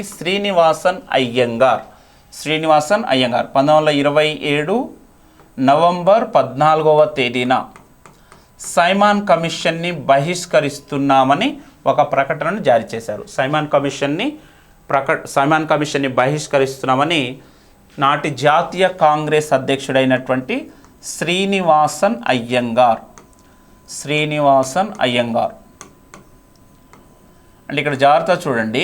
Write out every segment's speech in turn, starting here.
Srinivasan Iyengar 1927 November 14వ తేదీన Simon కమిషన్ని బహిష్కరిస్తున్నామని ఒక ప్రకటనను జారీ చేశారు. సైమాన్ కమిషన్ని బహిష్కరిస్తున్నామని నాటి జాతీయ కాంగ్రెస్ అధ్యక్షుడైనటువంటి శ్రీనివాసన్ అయ్యంగార్ అంటే ఇక్కడ జాగ్రత్త చూడండి.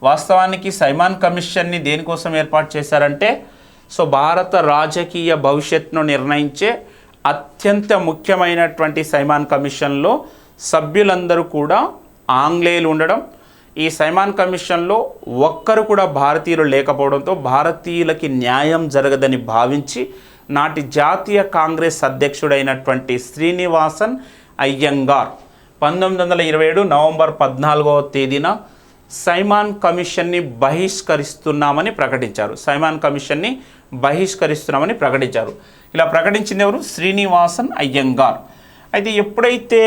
వాస్తవానికి సైమాన్ కమిషన్ని దేనికోసం ఏర్పాటు చేశారంటే భారత రాజకీయ భవిష్యత్తును నిర్ణయించే అత్యంత ముఖ్యమైనటువంటి సైమాన్ కమిషన్లో సభ్యులందరూ కూడా ఆంగ్లేయులు ఉండడం, ఈ సైమాన్ కమిషన్లో ఒక్కరు కూడా భారతీయులు లేకపోవడంతో భారతీయులకి న్యాయం జరగదని భావించి నాటి జాతీయ కాంగ్రెస్ అధ్యక్షుడైనటువంటి శ్రీనివాసన్ అయ్యంగార్ 1927 నవంబర్ 14వ తేదీన సైమాన్ కమిషన్ని బహిష్కరిస్తున్నామని ప్రకటించారు. ఇలా ప్రకటించింది ఎవరు? శ్రీనివాసన్ అయ్యంగార్. అయితే ఎప్పుడైతే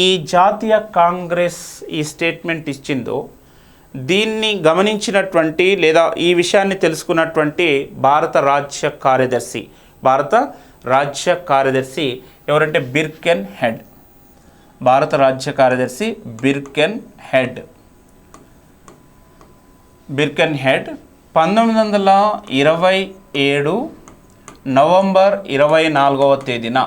ఈ జాతీయ కాంగ్రెస్ ఈ స్టేట్మెంట్ ఇచ్చిందో దీన్ని గమనించినటువంటి లేదా ఈ విషయాన్ని తెలుసుకున్నటువంటి భారత రాజ్య కార్యదర్శి ఎవరంటే బిర్కెన్ హెడ్. 1927 నవంబర్ 24వ తేదీన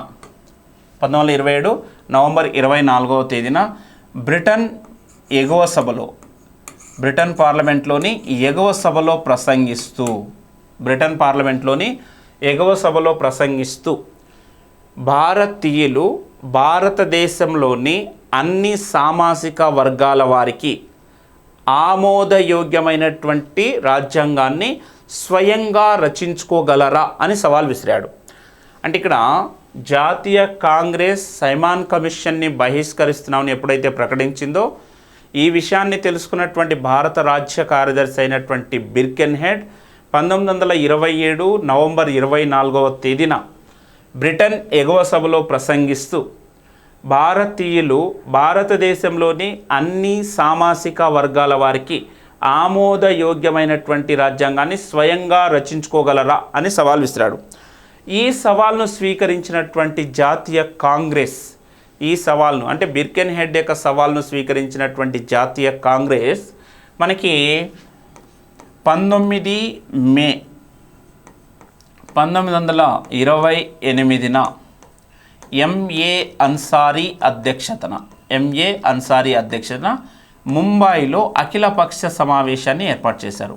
బ్రిటన్ పార్లమెంట్లోని ఎగువ సభలో ప్రసంగిస్తూ భారతీయులు భారతదేశంలోని అన్ని సామాజిక వర్గాల వారికి ఆమోదయోగ్యమైనటువంటి రాజ్యాంగాన్ని స్వయంగా రచించుకోగలరా అని సవాల్ విసిరాడు. అంటే ఇక్కడ జాతీయ కాంగ్రెస్ సైమాన్ కమిషన్ని బహిష్కరిస్తున్నామని ఎప్పుడైతే ప్రకటించిందో ఈ విషయాన్ని తెలుసుకున్నటువంటి భారత రాజ్య కార్యదర్శి అయినటువంటి బిర్కెన్ హెడ్ 1927 నవంబర్ 24వ తేదీన బ్రిటన్ ఎగువ సభలో ప్రసంగిస్తూ భారతీయులు భారతదేశంలోని అన్ని సామాజిక వర్గాల వారికి ఆమోదయోగ్యమైనటువంటి రాజ్యాంగాన్ని స్వయంగా రచించుకోగలరా అని సవాల్ విసిరాడు. ఈ సవాల్ను స్వీకరించినటువంటి జాతీయ కాంగ్రెస్ అంటే బిర్కెన్ హెడ్ యొక్క సవాల్ను స్వీకరించినటువంటి జాతీయ కాంగ్రెస్ మనకి 19 మే 1928న ఎంఏ అన్సారీ అధ్యక్షతన ముంబైలో అఖిలపక్ష సమావేశాన్ని ఏర్పాటు చేశారు.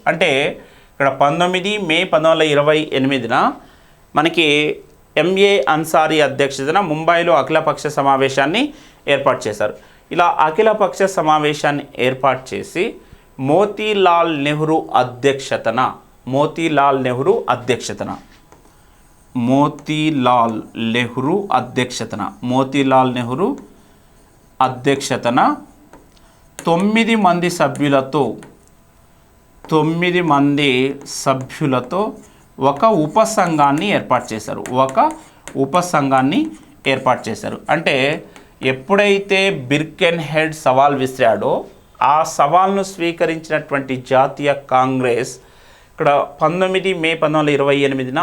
అంటే ఇక్కడ 19 మే 1928న మనకి ఎంఏ అన్సారీ అధ్యక్షతన ముంబైలో అఖిలపక్ష సమావేశాన్ని ఏర్పాటు చేశారు. ఇలా అఖిలపక్ష సమావేశాన్ని ఏర్పాటు చేసి మోతీలాల్ నెహ్రూ అధ్యక్షతన 9 మంది సభ్యులతో ఒక ఉపసంఘాన్ని ఏర్పాటు చేశారు. అంటే ఎప్పుడైతే బిర్కెన్ హెడ్ సవాల్ విసిరాడో ఆ సవాల్ను స్వీకరించినటువంటి జాతీయ కాంగ్రెస్ ఇక్కడ 19 మే 1928న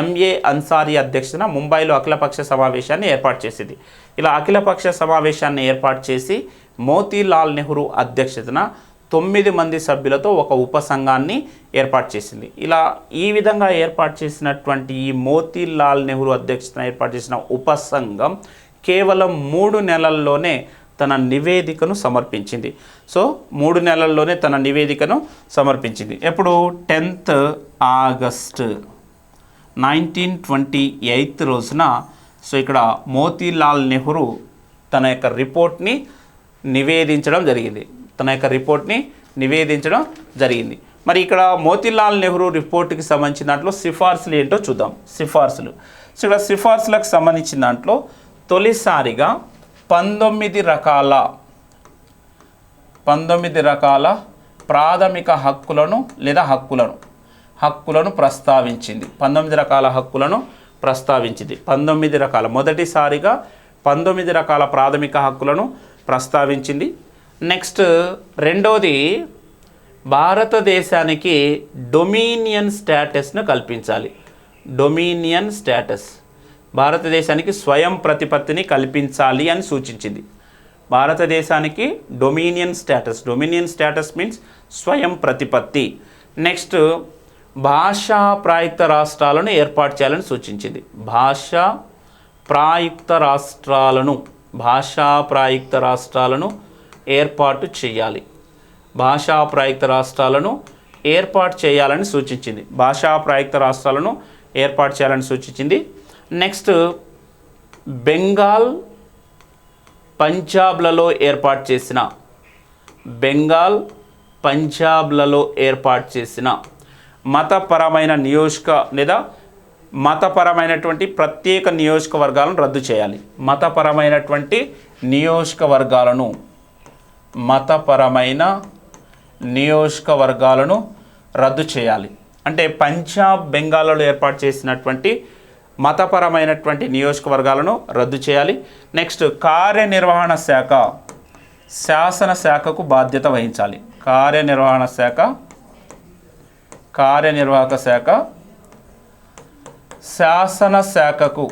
ఎంఏ అన్సారీ అధ్యక్షతన ముంబైలో అఖిలపక్ష సమావేశాన్ని ఏర్పాటు చేసింది. ఇలా అఖిలపక్ష సమావేశాన్ని ఏర్పాటు చేసి మోతీలాల్ నెహ్రూ అధ్యక్షతన 9 మంది సభ్యులతో ఒక ఉపసంఘాన్ని ఏర్పాటు చేసింది. ఇలా ఈ విధంగా ఏర్పాటు చేసినటువంటి ఈ మోతీలాల్ నెహ్రూ అధ్యక్షతన ఏర్పాటు చేసిన ఉపసంఘం కేవలం 3 నెలల్లోనే తన నివేదికను సమర్పించింది. 3 నెలల్లోనే తన నివేదికను సమర్పించింది. ఎప్పుడు 10th ఆగస్ట్ 1928 రోజున ఇక్కడ మోతీలాల్ నెహ్రూ తన యొక్క రిపోర్ట్ని నివేదించడం జరిగింది. మరి ఇక్కడ మోతీలాల్ నెహ్రూ రిపోర్ట్కి సంబంధించిన దాంట్లో సిఫార్సులు ఏంటో చూద్దాం. ఇక్కడ సిఫార్సులకు సంబంధించిన దాంట్లో తొలిసారిగా 19 రకాల ప్రాథమిక హక్కులను ప్రస్తావించింది. 19 రకాల హక్కులను ప్రస్తావించింది. 19 రకాల, మొదటిసారిగా 19 రకాల ప్రాథమిక హక్కులను ప్రస్తావించింది. నెక్స్ట్ రెండోది, భారతదేశానికి డొమినియన్ స్టేటస్ను కల్పించాలి. డొమినియన్ స్టేటస్, భారతదేశానికి స్వయం ప్రతిపత్తిని కల్పించాలి అని సూచించింది. భారతదేశానికి డొమినియన్ స్టేటస్ మీన్స్ స్వయం ప్రతిపత్తి. నెక్స్ట్ భాషా ప్రాయుక్త రాష్ట్రాలను ఏర్పాటు చేయాలని సూచించింది. భాషా ప్రాయుక్త రాష్ట్రాలను ఏర్పాటు చేయాలి. భాషా ప్రాయుక్త రాష్ట్రాలను ఏర్పాటు చేయాలని సూచించింది. భాషా ప్రాయుక్త రాష్ట్రాలను ఏర్పాటు చేయాలని సూచించింది. నెక్స్ట్ బెంగాల్, పంజాబ్లలో ఏర్పాటు చేసిన మతపరమైన మతపరమైనటువంటి ప్రత్యేక నియోజకవర్గాలను రద్దు చేయాలి. మతపరమైన నియోజకవర్గాలను రద్దు చేయాలి. అంటే పంజాబ్, బెంగాల్లో ఏర్పాటు చేసినటువంటి మతపరమైనటువంటి నియోజకవర్గాలను రద్దు చేయాలి. నెక్స్ట్ కార్యనిర్వహణ శాఖ, శాసనశాఖకు బాధ్యత వహించాలి. కార్యనిర్వాహక శాఖ శాసనశాఖకు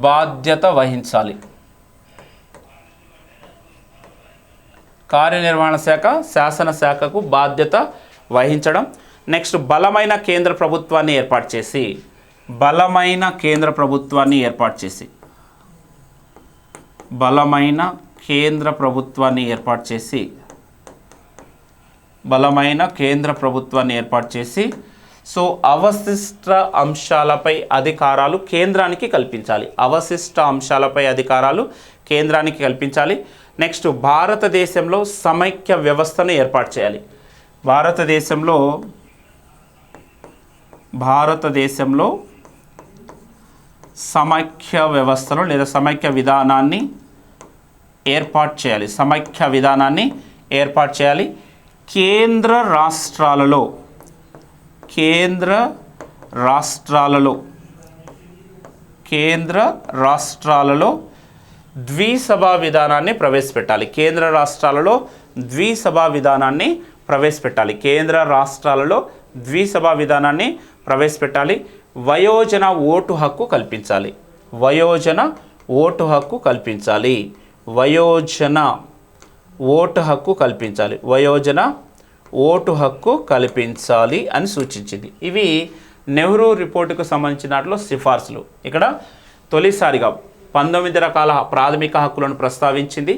బాధ్యత వహించాలి. కార్యనిర్వహణ శాఖ శాసనశాఖకు బాధ్యత వహించడం. నెక్స్ట్ బలమైన కేంద్ర ప్రభుత్వాన్ని ఏర్పాటు చేసి బలమైన కేంద్ర ప్రభుత్వాన్ని ఏర్పాటు చేసి సో అవశిష్ట అంశాలపై అధికారాలు కేంద్రానికి కల్పించాలి. నెక్స్ట్ భారతదేశంలో సమైక్య వ్యవస్థను ఏర్పాటు చేయాలి. భారతదేశంలో సమైక్య వ్యవస్థను లేదా సమైక్య విధానాన్ని ఏర్పాటు చేయాలి. కేంద్ర రాష్ట్రాలలో ద్విసభా విధానాన్ని ప్రవేశపెట్టాలి. వయోజన ఓటు హక్కు కల్పించాలి. ఓటు హక్కు కల్పించాలి అని సూచించింది. ఇవి నెహ్రూ రిపోర్టుకు సంబంధించిన దాంట్లో సిఫార్సులు. ఇక్కడ తొలిసారిగా 19 రకాల ప్రాథమిక హక్కులను ప్రస్తావించింది.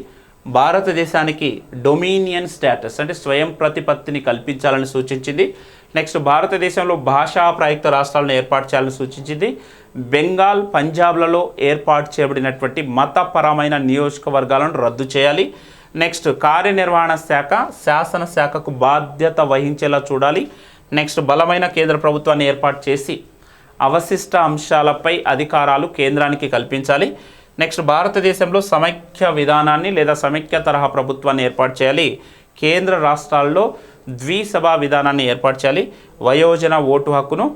భారతదేశానికి డొమినియన్ స్టేటస్ అంటే స్వయం ప్రతిపత్తిని కల్పించాలని సూచించింది. నెక్స్ట్ భారతదేశంలో భాషా ప్రాయుక్త రాష్ట్రాలను ఏర్పాటు చేయాలని సూచించింది. బెంగాల్, పంజాబ్లలో ఏర్పాటు చేయబడినటువంటి మతపరమైన నియోజకవర్గాలను రద్దు చేయాలి. నెక్స్ట్ కార్యనిర్వహణ శాఖ శాసనశాఖకు బాధ్యత వహించేలా చూడాలి. నెక్స్ట్ బలమైన కేంద్ర ప్రభుత్వాన్ని ఏర్పాటు చేసి అవశిష్ట అంశాలపై అధికారాలు కేంద్రానికి కల్పించాలి. నెక్స్ట్ భారతదేశంలో సమైక్య విధానాన్ని లేదా సమైక్య తరహా ప్రభుత్వాన్ని ఏర్పాటు చేయాలి. కేంద్ర రాష్ట్రాల్లో ద్విసభా విధానాన్ని ఏర్పాటు చేయాలి. వయోజన ఓటు హక్కును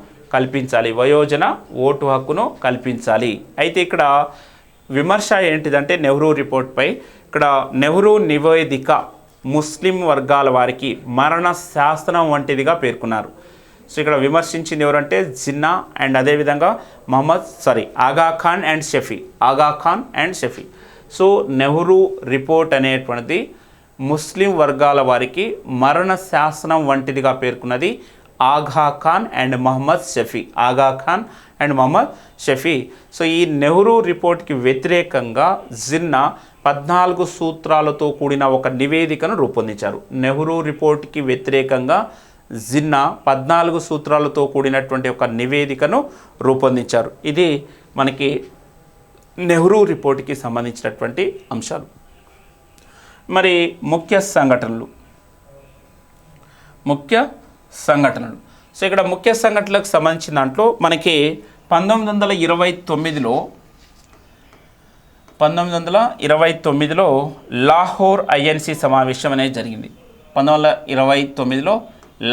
కల్పించాలి. అయితే ఇక్కడ విమర్శ ఏంటిదంటే నెహ్రూ రిపోర్ట్పై ఇక్కడ నెహ్రూ నివేదిక ముస్లిం వర్గాల వారికి మరణ శాసనం వంటిదిగా పేర్కొన్నారు. సో ఇక్కడ విమర్శించింది ఎవరంటే జిన్నా అండ్ అదేవిధంగా ఆగా Khan and Shafi. So Nehru report అనేటువంటిది ముస్లిం వర్గాల వారికి మరణ శాసనం వంటిదిగా పేర్కొన్నది ఆగా ఖాన్ అండ్ మహమ్మద్ షఫీ. సో ఈ నెహ్రూ రిపోర్ట్కి వ్యతిరేకంగా జిన్నా 14 సూత్రాలతో కూడిన ఒక నివేదికను రూపొందించారు. నెహ్రూ రిపోర్ట్కి వ్యతిరేకంగా జిన్నా 14 సూత్రాలతో కూడినటువంటి ఒక నివేదికను రూపొందించారు. ఇది మనకి నెహ్రూ రిపోర్ట్కి సంబంధించినటువంటి అంశాలు. మరి ముఖ్య సంఘటనలు సో ఇక్కడ ముఖ్య సంఘటనలకు సంబంధించిన దాంట్లో మనకి 1929లో లాహోర్ ఐఎన్సి సమావేశం అనేది జరిగింది. 1929లో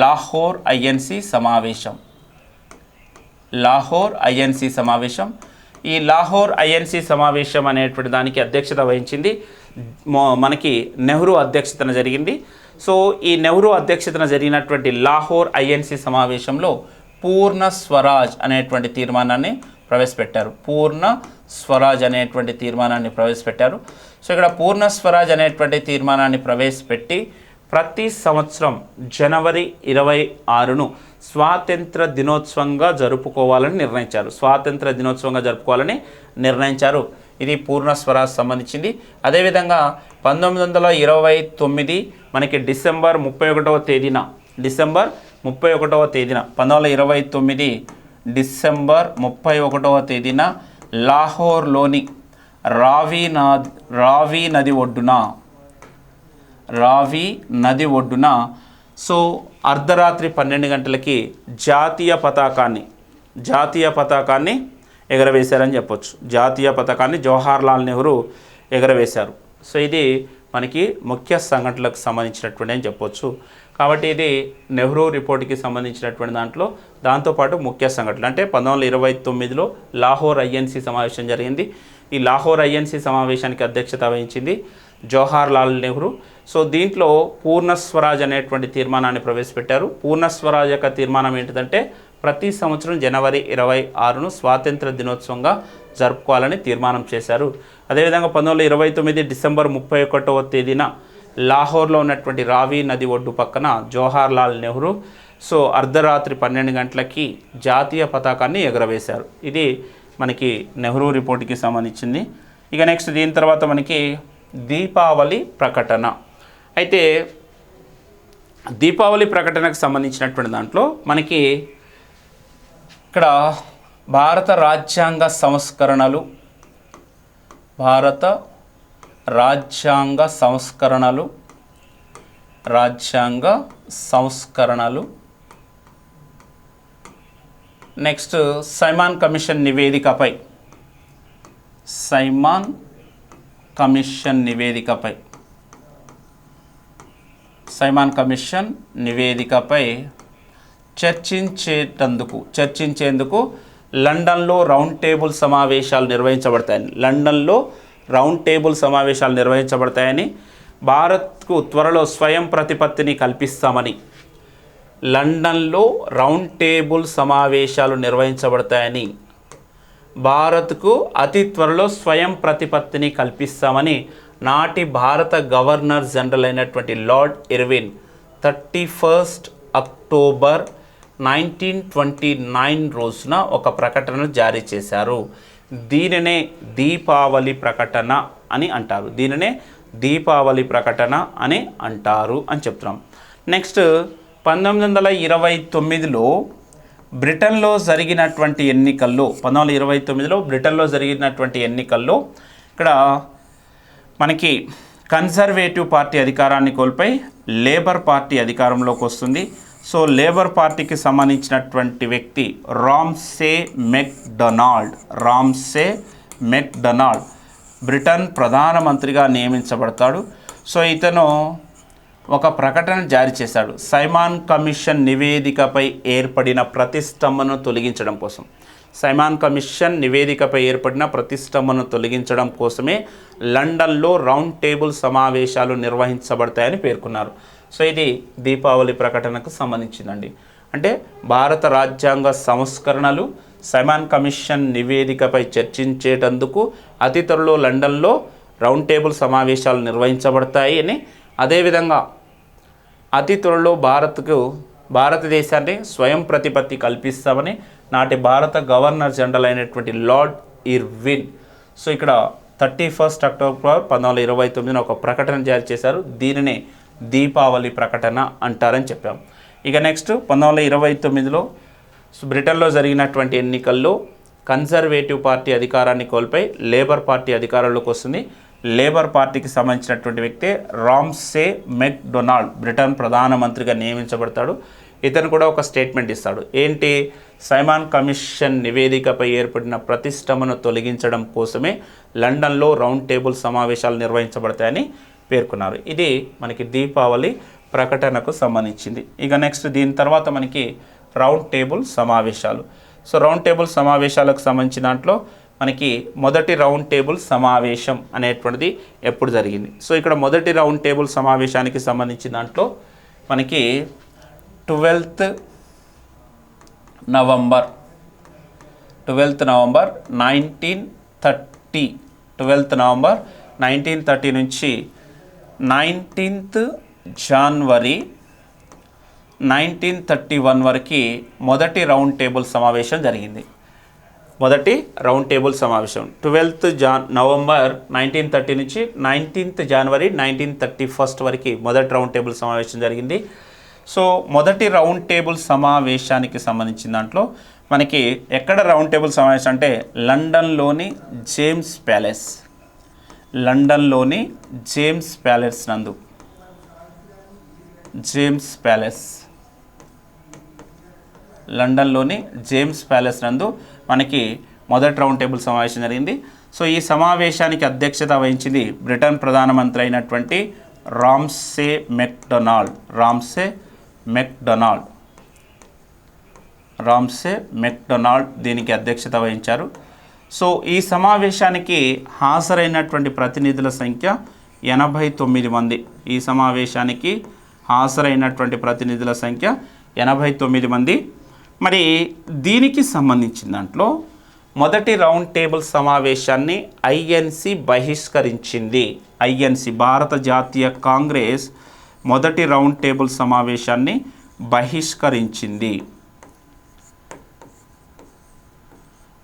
లాహోర్ ఐఎన్సి సమావేశం లాహోర్ ఐఎన్సి సమావేశం. ఈ లాహోర్ ఐఎన్సి సమావేశం అనేటువంటి దానికి అధ్యక్షత వహించింది మనకి నెహ్రూ అధ్యక్షతన జరిగింది. సో ఈ నెహ్రూ అధ్యక్షతన జరిగినటువంటి లాహోర్ ఐఎన్సి సమావేశంలో పూర్ణ స్వరాజ్ అనేటువంటి తీర్మానాన్ని ప్రవేశపెట్టారు. పూర్ణ స్వరాజ్ అనేటువంటి తీర్మానాన్ని ప్రవేశపెట్టారు. సో ఇక్కడ పూర్ణ స్వరాజ్ అనేటువంటి తీర్మానాన్ని ప్రవేశపెట్టి ప్రతి సంవత్సరం జనవరి 26ను స్వాతంత్ర దినోత్సవంగా జరుపుకోవాలని నిర్ణయించారు. స్వాతంత్ర దినోత్సవంగా జరుపుకోవాలని నిర్ణయించారు. ఇది పూర్ణ స్వరాజ్ సంబంధించింది. అదేవిధంగా 1929 మనకి డిసెంబర్ 31వ తేదీన 1929 డిసెంబర్ 31వ తేదీన లాహోర్లోని రావి నది ఒడ్డున సో అర్ధరాత్రి 12 గంటలకి జాతీయ పతాకాన్ని ఎగరవేశారని చెప్పొచ్చు. జాతీయ పతాకాన్ని జవహర్లాల్ నెహ్రూ ఎగరవేశారు. సో ఇది మనకి ముఖ్య సంఘటనలకు సంబంధించినటువంటి అని చెప్పొచ్చు. కాబట్టి ఇది నెహ్రూ రిపోర్ట్కి సంబంధించినటువంటి దాంతోపాటు ముఖ్య సంఘటనలు అంటే 1929లో లాహోర్ ఐఎన్సి సమావేశం జరిగింది. ఈ లాహోర్ ఐఎన్సి సమావేశానికి అధ్యక్షత వహించింది జవహర్లాల్ నెహ్రూ. సో దీంట్లో పూర్ణ స్వరాజ్ అనేటువంటి తీర్మానాన్ని ప్రవేశపెట్టారు. పూర్ణ స్వరాజ్ యొక్క తీర్మానం ఏంటిదంటే ప్రతి సంవత్సరం జనవరి 26ను స్వాతంత్ర దినోత్సవంగా జరుపుకోవాలని తీర్మానం చేశారు. అదేవిధంగా 1929 డిసెంబర్ 31వ తేదీన లాహోర్లో ఉన్నటువంటి రావి నది ఒడ్డు పక్కన జవహర్లాల్ నెహ్రూ సో అర్ధరాత్రి 12 గంటలకి జాతీయ పతాకాన్ని ఎగరవేశారు. ఇది మనకి నెహ్రూ రిపోర్ట్కి సంబంధించింది. ఇక నెక్స్ట్ దీని తర్వాత మనకి దీపావళి ప్రకటన. అయితే దీపావళి ప్రకటనకు సంబంధించినటువంటి దాంట్లో మనకి ఇక్కడ భారత రాజ్యాంగ సంస్కరణలు నెక్స్ట్ సైమాన్ కమిషన్ నివేదికపై చర్చించేందుకు లండన్లో రౌండ్ టేబుల్ సమావేశాలు నిర్వహించబడతాయని భారత్కు త్వరలో స్వయం ప్రతిపత్తిని కల్పిస్తామని లండన్లో రౌండ్ టేబుల్ సమావేశాలు నిర్వహించబడతాయని భారత్కు అతి త్వరలో స్వయం ప్రతిపత్తిని కల్పిస్తామని నాటి భారత గవర్నర్ జనరల్ అయినటువంటి లార్డ్ ఇర్విన్ 31 అక్టోబర్ 1929 రోజున ఒక ప్రకటన జారీ చేశారు. దీనినే దీపావళి ప్రకటన అని అంటారు అని చెప్తున్నాం. నెక్స్ట్ 1929లో బ్రిటన్లో జరిగినటువంటి ఎన్నికల్లో ఇక్కడ మనకి కన్జర్వేటివ్ పార్టీ అధికారాన్ని కోల్పోయి లేబర్ పార్టీ అధికారంలోకి వస్తుంది. సో లేబర్ పార్టీకి సంబంధించినటువంటి వ్యక్తి రామ్సే మెక్డొనాల్డ్ బ్రిటన్ ప్రధానమంత్రిగా నియమించబడతాడు. సో ఇతను ఒక ప్రకటన జారీ చేశాడు. సైమాన్ కమిషన్ నివేదికపై ఏర్పడిన ప్రతిష్టంభను తొలగించడం కోసమే లండన్లో రౌండ్ టేబుల్ సమావేశాలు నిర్వహించబడతాయని పేర్కొన్నారు. సో ఇది దీపావళి ప్రకటనకు సంబంధించిందండి. అంటే భారత రాజ్యాంగ సంస్కరణలు సైమాన్ కమిషన్ నివేదికపై చర్చించేటందుకు అతి త్వరలో లండన్లో రౌండ్ టేబుల్ సమావేశాలు నిర్వహించబడతాయి అని, అదేవిధంగా అతి త్వరలో భారతదేశాన్ని స్వయం ప్రతిపత్తి కల్పిస్తామని నాటి భారత గవర్నర్ జనరల్ అయినటువంటి లార్డ్ ఇర్విన్ సో ఇక్కడ 31 అక్టోబర్ 1929 ఒక ప్రకటన జారీ చేశారు. దీనినే దీపావళి ప్రకటన అంటారని చెప్పాం. ఇక నెక్స్ట్ 1929లో బ్రిటన్లో జరిగినటువంటి ఎన్నికల్లో కన్జర్వేటివ్ పార్టీ అధికారాన్ని కోల్పోయి లేబర్ పార్టీ అధికారంలోకి వస్తుంది. లేబర్ పార్టీకి సంబంధించినటువంటి వ్యక్తి రామ్సే మెక్డొనాల్డ్ బ్రిటన్ ప్రధానమంత్రిగా నియమించబడతాడు. ఇతను కూడా ఒక స్టేట్మెంట్ ఇస్తాడు. ఏంటి? సైమాన్ కమిషన్ నివేదికపై ఏర్పడిన ప్రతిష్టంభను తొలగించడం కోసమే లండన్లో రౌండ్ టేబుల్ సమావేశాలు నిర్వహించబడతాయని పేర్కొన్నారు. ఇది మనకి దీపావళి ప్రకటనకు సంబంధించింది. ఇక నెక్స్ట్ దీని తర్వాత మనకి రౌండ్ టేబుల్ సమావేశాలు. సో రౌండ్ టేబుల్ సమావేశాలకు సంబంధించిన దాంట్లో మనకి మొదటి రౌండ్ టేబుల్ సమావేశం అనేటువంటిది ఎప్పుడు జరిగింది? సో ఇక్కడ మొదటి రౌండ్ టేబుల్ సమావేశానికి సంబంధించిన దాంట్లో మనకి 12th నవంబర్ 1930 12th నవంబర్ 1930 నుంచి 19th జనవరి 1931 వరకు మొదటి రౌండ్ టేబుల్ సమావేశం జరిగింది. మొదటి రౌండ్ టేబుల్ సమావేశం 12th నవంబర్ 1930 నుంచి 19th జనవరి 1931 వరకు మొదటి రౌండ్ టేబుల్ సమావేశం జరిగింది. సో మొదటి రౌండ్ టేబుల్ సమావేశానికి సంబంధించిన దాంట్లో మనకి ఎక్కడ రౌండ్ టేబుల్ సమావేశం అంటే లండన్లోని జేమ్స్ ప్యాలెస్, లండన్లోని జేమ్స్ ప్యాలెస్ నందు, జేమ్స్ ప్యాలెస్, లండన్లోని జేమ్స్ ప్యాలెస్ నందు మనకి మొదటి రౌండ్ టేబుల్ సమావేశం జరిగింది. సో ఈ సమావేశానికి అధ్యక్షత వహించింది బ్రిటన్ ప్రధానమంత్రి అయినటువంటి రామ్సే మెక్డొనాల్డ్, రామ్సే మెక్డొనాల్డ్ దీనికి అధ్యక్షత వహించారు. సో ఈ సమావేశానికి హాజరైనటువంటి ప్రతినిధుల సంఖ్య 89 మంది. ఈ సమావేశానికి హాజరైనటువంటి ప్రతినిధుల సంఖ్య 89 మంది. మరి దీనికి సంబంధించిన దాంట్లో మొదటి రౌండ్ టేబుల్ సమావేశాన్ని ఐఎన్సి బహిష్కరించింది. ఐఎన్సి భారత జాతీయ కాంగ్రెస్ మొదటి రౌండ్ టేబుల్ సమావేశాన్ని బహిష్కరించింది.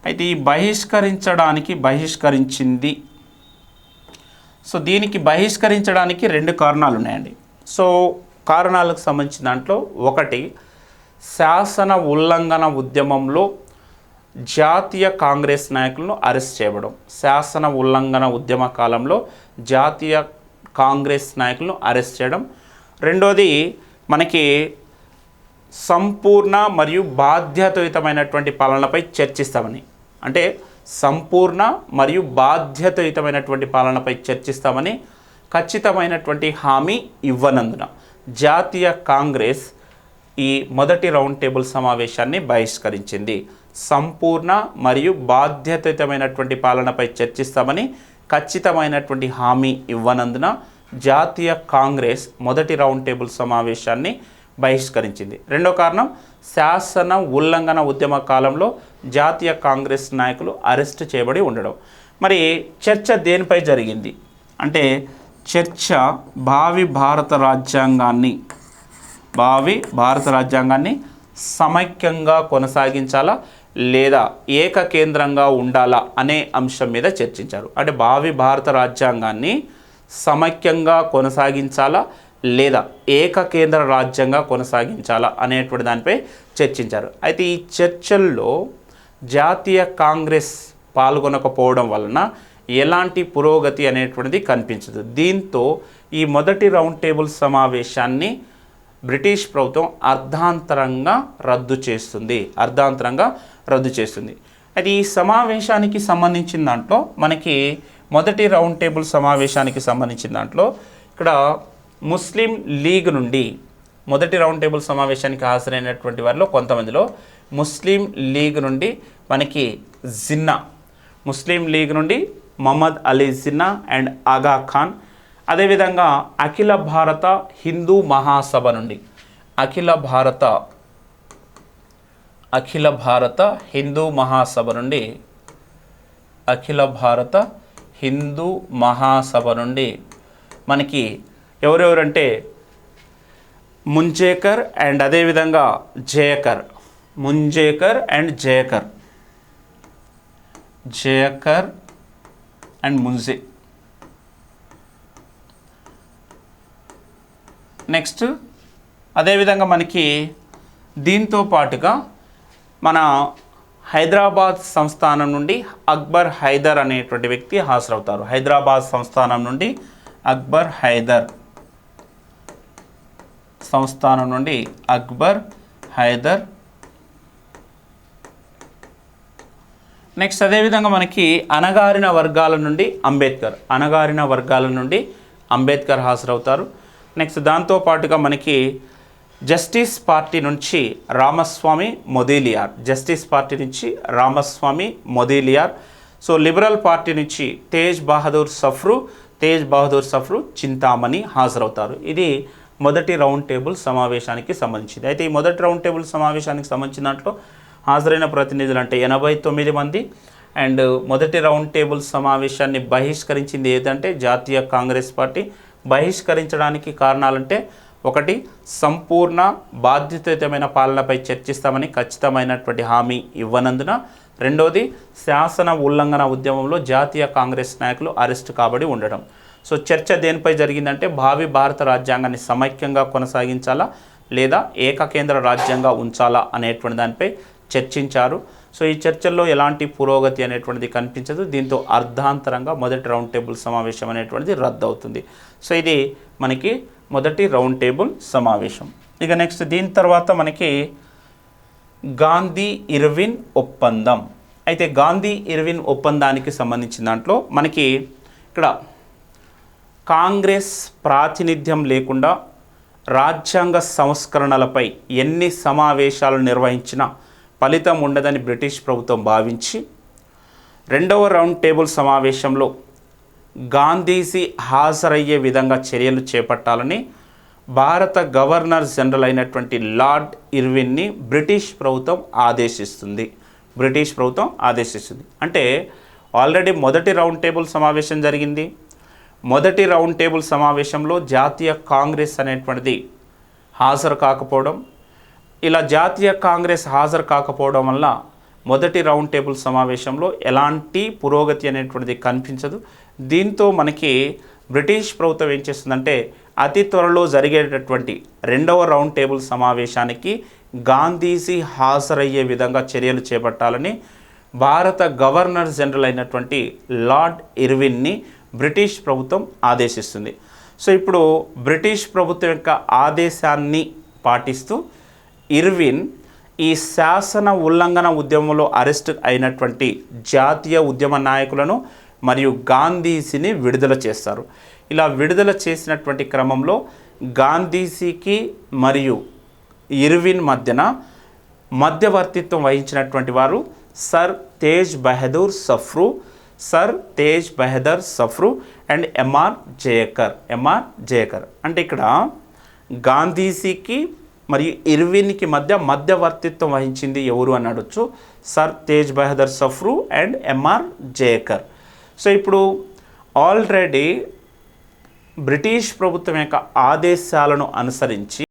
అయితే ఈ బహిష్కరించింది. సో దీనికి బహిష్కరించడానికి 2 కారణాలు ఉన్నాయండి. సో కారణాలకు సంబంధించిన దాంట్లో ఒకటి, శాసన ఉల్లంఘన ఉద్యమంలో జాతీయ కాంగ్రెస్ నాయకులను అరెస్ట్ చేయడం. శాసన ఉల్లంఘన ఉద్యమ కాలంలో జాతీయ కాంగ్రెస్ నాయకులను అరెస్ట్ చేయడం. రెండోది మనకి సంపూర్ణ మరియు బాధ్యతాయుతమైనటువంటి పాలనపై చర్చిస్తామని, అంటే సంపూర్ణ మరియు బాధ్యతాయుతమైనటువంటి పాలనపై చర్చిస్తామని ఖచ్చితమైనటువంటి హామీ ఇవ్వనందున జాతీయ కాంగ్రెస్ ఈ మొదటి రౌండ్ టేబుల్ సమావేశాన్ని బహిష్కరించింది. సంపూర్ణ మరియు బాధ్యతాయుతమైనటువంటి పాలనపై చర్చిస్తామని ఖచ్చితమైనటువంటి హామీ ఇవ్వనందున జాతీయ కాంగ్రెస్ మొదటి రౌండ్ టేబుల్ సమావేశాన్ని బహిష్కరించింది. రెండో కారణం, శాసన ఉల్లంఘన ఉద్యమ కాలంలో జాతీయ కాంగ్రెస్ నాయకులు అరెస్ట్ చేయబడి ఉండడం. మరి చర్చ దేనిపై జరిగింది అంటే చర్చ భావి భారత రాజ్యాంగాన్ని సమైక్యంగా కొనసాగించాలా లేదా ఏకకేంద్రంగా ఉండాలా అనే అంశం మీద చర్చించారు. అంటే భావి భారత రాజ్యాంగాన్ని సమైక్యంగా కొనసాగించాలా లేదా ఏకకేంద్ర రాజ్యంగా కొనసాగించాలా అనేటువంటి దానిపై చర్చించారు. అయితే ఈ చర్చల్లో జాతీయ కాంగ్రెస్ పాల్గొనకపోవడం వలన ఎలాంటి పురోగతి అనేటువంటిది కనిపించదు. దీంతో ఈ మొదటి రౌండ్ టేబుల్ సమావేశాన్ని బ్రిటిష్ ప్రభుత్వం అర్ధాంతరంగా రద్దు చేస్తుంది. అయితే ఈ సమావేశానికి సంబంధించిన దాంట్లో మనకి మొదటి రౌండ్ టేబుల్ సమావేశానికి సంబంధించిన దాంట్లో ఇక్కడ ముస్లిం లీగ్ నుండి మొదటి రౌండ్ టేబుల్ సమావేశానికి హాజరైనటువంటి వారిలో కొంతమందిలో ముస్లిం లీగ్ నుండి మనకి ముస్లిం లీగ్ నుండి మహమ్మద్ అలీ జిన్నా అండ్ ఆగా ఖాన్, అదేవిధంగా అఖిల భారత హిందూ మహాసభ నుండి అఖిల భారత హిందూ మహాసభ నుండి మనకి ఎవరెవరంటే ముంజేకర్ అండ్ అదేవిధంగా జయకర్ అండ్ ముంజే. నెక్స్ట్ అదేవిధంగా మనకి దీంతో పాటుగా మన హైదరాబాద్ సంస్థానం నుండి అక్బర్ హైదర్ అనేటువంటి వ్యక్తి హాజరవుతారు. హైదరాబాద్ సంస్థానం నుండి అక్బర్ హైదర్. నెక్స్ట్ అదేవిధంగా మనకి అణగారిన వర్గాల నుండి అంబేద్కర్ హాజరవుతారు. నెక్స్ట్ దాంతోపాటుగా మనకి జస్టిస్ పార్టీ నుంచి రామస్వామి మొదీలియార్, జస్టిస్ పార్టీ నుంచి రామస్వామి మొదీలియార్. సో లిబరల్ పార్టీ నుంచి తేజ్ బహదూర్ సఫ్రు చింతామణి హాజరవుతారు. ఇది మొదటి రౌండ్ టేబుల్ సమావేశానికి సంబంధించింది. అయితే ఈ మొదటి రౌండ్ టేబుల్ సమావేశానికి సంబంధించిన దాంట్లో హాజరైన ప్రతినిధులు అంటే 89 మంది. అండ్ మొదటి రౌండ్ టేబుల్ సమావేశాన్ని బహిష్కరించింది ఏదంటే జాతీయ కాంగ్రెస్ పార్టీ. బహిష్కరించడానికి కారణాలంటే ఒకటి, సంపూర్ణ బాధ్యతాయుతమైన పాలనపై చర్చిస్తామని ఖచ్చితమైనటువంటి హామీ ఇవ్వనందున. రెండోది, శాసన ఉల్లంఘన ఉద్యమంలో జాతీయ కాంగ్రెస్ నాయకులు అరెస్టు కాబడి ఉండడం. సో చర్చ దేనిపై జరిగిందంటే భావి భారత రాజ్యాంగాన్ని సమైక్యంగా కొనసాగించాలా లేదా ఏకకేంద్ర రాజ్యంగా ఉంచాలా అనేటువంటి దానిపై చర్చించారు. సో ఈ చర్చల్లో ఎలాంటి పురోగతి అనేటువంటిది కనిపించదు. దీంతో అర్ధాంతరంగా మొదటి రౌండ్ టేబుల్ సమావేశం అనేటువంటిది రద్దు అవుతుంది. సో ఇది మనకి మొదటి రౌండ్ టేబుల్ సమావేశం. ఇక నెక్స్ట్ దీని తర్వాత మనకి గాంధీ ఇర్విన్ ఒప్పందం. అయితే గాంధీ ఇర్విన్ ఒప్పందానికి సంబంధించిన దాంట్లో మనకి ఇక్కడ కాంగ్రెస్ ప్రాతినిధ్యం లేకుండా రాజ్యాంగ సంస్కరణలపై ఎన్ని సమావేశాలు నిర్వహించినా ఫలితం ఉండదని బ్రిటిష్ ప్రభుత్వం భావించి రెండవ రౌండ్ టేబుల్ సమావేశంలో గాంధీజీ హాజరయ్యే విధంగా చర్యలు చేపట్టాలని భారత గవర్నర్ జనరల్ అయినటువంటి లార్డ్ ఇర్విన్ని బ్రిటిష్ ప్రభుత్వం ఆదేశిస్తుంది. అంటే ఆల్రెడీ మొదటి రౌండ్ టేబుల్ సమావేశం జరిగింది. మొదటి రౌండ్ టేబుల్ సమావేశంలో జాతీయ కాంగ్రెస్ అనేటువంటిది హాజరు కాకపోవడం, ఇలా జాతీయ కాంగ్రెస్ హాజరు కాకపోవడం వల్ల మొదటి రౌండ్ టేబుల్ సమావేశంలో ఎలాంటి పురోగతి అనేటువంటిది కనిపించదు. దీంతో మనకి బ్రిటిష్ ప్రభుత్వం ఏం చేస్తుందంటే అతి త్వరలో జరిగేటటువంటి రెండవ రౌండ్ టేబుల్ సమావేశానికి గాంధీజీ హాజరయ్యే విధంగా చర్యలు చేపట్టాలని భారత గవర్నర్ జనరల్ అయినటువంటి లార్డ్ ఇర్విన్ని బ్రిటిష్ ప్రభుత్వం ఆదేశిస్తుంది. సో ఇప్పుడు బ్రిటిష్ ప్రభుత్వం యొక్క ఆదేశాన్ని పాటిస్తూ ఇర్విన్ ఈ శాసన ఉల్లంఘన ఉద్యమంలో అరెస్ట్ అయినటువంటి జాతీయ ఉద్యమ నాయకులను మరియు గాంధీజీని విడుదల చేస్తారు. ఇలా విడుదల చేసినటువంటి క్రమంలో గాంధీజీకి మరియు ఇర్విన్ మధ్యన మధ్యవర్తిత్వం వహించినటువంటి వారు sir Tej Bahadur Sapru and MR Jayakar. అంటే ఇక్కడ గాంధీజీకి మరియు ఇర్విన్కి మధ్యవర్తిత్వం వహించింది ఎవరు అని అడగచ్చు, sir Tej Bahadur Sapru and MR Jayakar. So ఇప్పుడు ఆల్రెడీ బ్రిటిష్ ప్రభుత్వం యొక్క ఆదేశాలను అనుసరించి